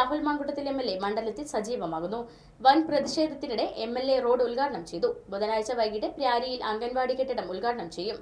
Rahul Mamkootathil MLA മണ്ഡലത്തിൽ സജീവമാകുന്നു. വൻ പ്രതിഷേധത്തിനിടെ MLA road ഉദ്ഘാടനം ചെയ്തു. ബുധനാഴ്ച വൈകിട്ട് പ്യാരിയിൽ അംഗൻവാടി കെട്ടിടം ഉദ്ഘാടനം ചെയ്യും.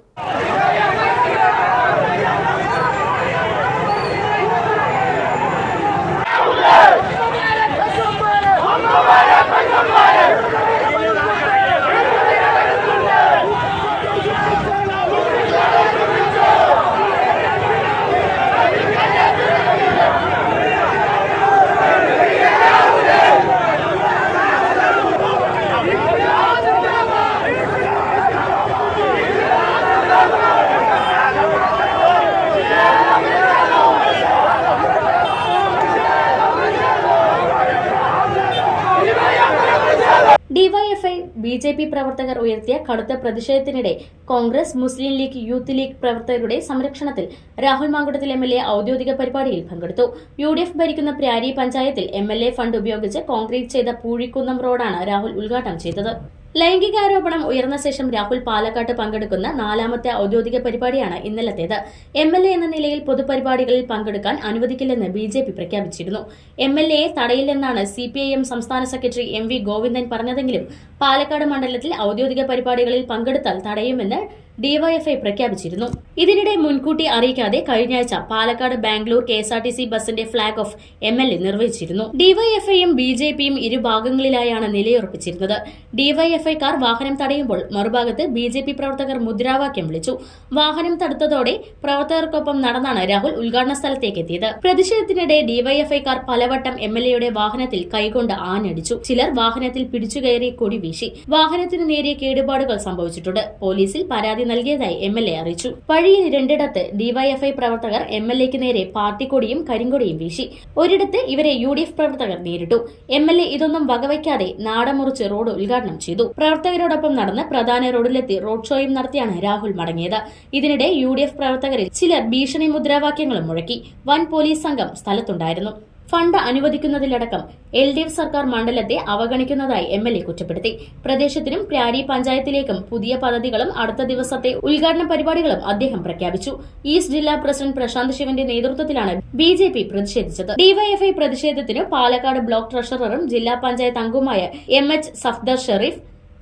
ഡിവൈഎഫ്ഐ ബിജെപി പ്രവർത്തകർ ഉയർത്തിയ കടുത്ത പ്രതിഷേധത്തിനിടെ കോൺഗ്രസ്, മുസ്ലിം ലീഗ്, യൂത്ത് ലീഗ് പ്രവർത്തകരുടെ സംരക്ഷണത്തിൽ രാഹുൽ മാങ്കുട്ടത്തിൽ എംഎൽഎ ഔദ്യോഗിക പരിപാടിയിൽ പങ്കെടുത്തു. യുഡിഎഫ് ഭരിക്കുന്ന പ്യാരി പഞ്ചായത്തിൽ എംഎൽഎ ഫണ്ട് ഉപയോഗിച്ച് കോൺക്രീറ്റ് ചെയ്ത പൂഴിക്കുന്നം റോഡാണ് രാഹുൽ ഉദ്ഘാടനം ചെയ്തത്. ലൈംഗികാരോപണം ഉയർന്ന ശേഷം രാഹുൽ പാലക്കാട്ട് പങ്കെടുക്കുന്ന 4ാമത്തെ ഔദ്യോഗിക പരിപാടിയാണ് ഇന്നലത്തേത്. എംഎൽഎ എന്ന നിലയിൽ പൊതുപരിപാടികളിൽ പങ്കെടുക്കാൻ അനുവദിക്കില്ലെന്ന് ബിജെപി പ്രഖ്യാപിച്ചിരുന്നു. എംഎൽഎയെ തടയില്ലെന്നാണ് സിപിഐഎം സംസ്ഥാന സെക്രട്ടറി എം.വി. ഗോവിന്ദൻ പറഞ്ഞതെങ്കിലും പാലക്കാട് മണ്ഡലത്തിൽ ഔദ്യോഗിക പരിപാടികളിൽ പങ്കെടുത്താൽ തടയുമെന്ന് ഡിവൈഎഫ്ഐ പ്രഖ്യാപിച്ചിരുന്നു. ഇതിനിടെ മുൻകൂട്ടി അറിയിക്കാതെ കഴിഞ്ഞയാഴ്ച പാലക്കാട് ബാംഗ്ലൂർ കെഎസ്ആർടിസി ബസിന്റെ ഫ്ളാഗ് ഓഫ് എംഎൽഎ നിർവഹിച്ചിരുന്നു. ഡിവൈഎഫ്ഐയും ബിജെപിയും ഇരുഭാഗങ്ങളിലായാണ് നിലയുറപ്പിച്ചിരുന്നത്. ഡിവൈഎഫ്ഐക്കാർ വാഹനം തടയുമ്പോൾ മറുഭാഗത്ത് ബിജെപി പ്രവർത്തകർ മുദ്രാവാക്യം വിളിച്ചു. വാഹനം തടുത്തതോടെ പ്രവർത്തകർക്കൊപ്പം നടന്നാണ് രാഹുൽ ഉദ്ഘാടന സ്ഥലത്തേക്ക് എത്തിയത്. പ്രതിഷേധത്തിനിടെ ഡിവൈഎഫ്ഐക്കാർ പലവട്ടം എംഎൽഎയുടെ വാഹനത്തിൽ കൈകൊണ്ട് ആഞ്ഞടിച്ചു. ചിലർ വാഹനത്തിൽ പിടിച്ചുകയറി കൊടി വീശി. വാഹനത്തിന് നേരിയ കേടുപാടുകൾ സംഭവിച്ചിട്ടുണ്ട്. പോലീസിൽ പരാതി നൽകിയതായി എംഎൽഎ അറിയിച്ചു. വഴിയിൽ 2ഇടത്ത് ഡിവൈഎഫ്ഐ പ്രവർത്തകർ എംഎൽഎക്ക് നേരെ പാർട്ടിക്കൊടിയും കരിങ്കൊടിയും വീശി. ഒരിടത്ത് ഇവരെ യുഡിഎഫ് പ്രവർത്തകർ നേരിട്ടു. എംഎൽഎ ഇതൊന്നും വകവയ്ക്കാതെ നാടമുറിച്ച് റോഡ് ഉദ്ഘാടനം ചെയ്തു. പ്രവർത്തകരോടൊപ്പം നടന്ന് പ്രധാന റോഡിലെത്തി റോഡ് ഷോയും നടത്തിയാണ് രാഹുൽ മടങ്ങിയത്. ഇതിനിടെ യുഡിഎഫ് പ്രവർത്തകരിൽ ചിലർ ഭീഷണി മുദ്രാവാക്യങ്ങളും മുഴക്കി. വൻ പോലീസ് സംഘം സ്ഥലത്തുണ്ടായിരുന്നു. ഫണ്ട് അനുവദിക്കുന്നതിലടക്കം എൽഡിഎഫ് സർക്കാർ മണ്ഡലത്തെ അവഗണിക്കുന്നതായി എംഎൽഎ കുറ്റപ്പെടുത്തി. പ്രദേശത്തിനും പ്യാരി പഞ്ചായത്തിലേക്കും പുതിയ പദ്ധതികളും അടുത്ത ദിവസത്തെ ഉദ്ഘാടന പരിപാടികളും അദ്ദേഹം പ്രഖ്യാപിച്ചു. ഈസ്റ്റ് ജില്ലാ പ്രസിഡന്റ് പ്രശാന്ത് ശിവന്റെ നേതൃത്വത്തിലാണ് ബിജെപി പ്രതിഷേധിച്ചത്. ഡിവൈഎഫ്ഐ പ്രതിഷേധത്തിന് പാലക്കാട് ബ്ലോക്ക് ട്രഷററും ജില്ലാ പഞ്ചായത്ത് അംഗവുമായ എം.എച്ച്. സഫ്ദർ ഷെരീഫ്,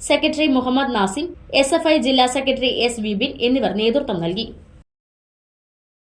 സെക്രട്ടറി മുഹമ്മദ് നാസിം, എസ്എഫ്ഐ ജില്ലാ സെക്രട്ടറി എസ്. വിപിൻ എന്നിവർ നേതൃത്വം നൽകി.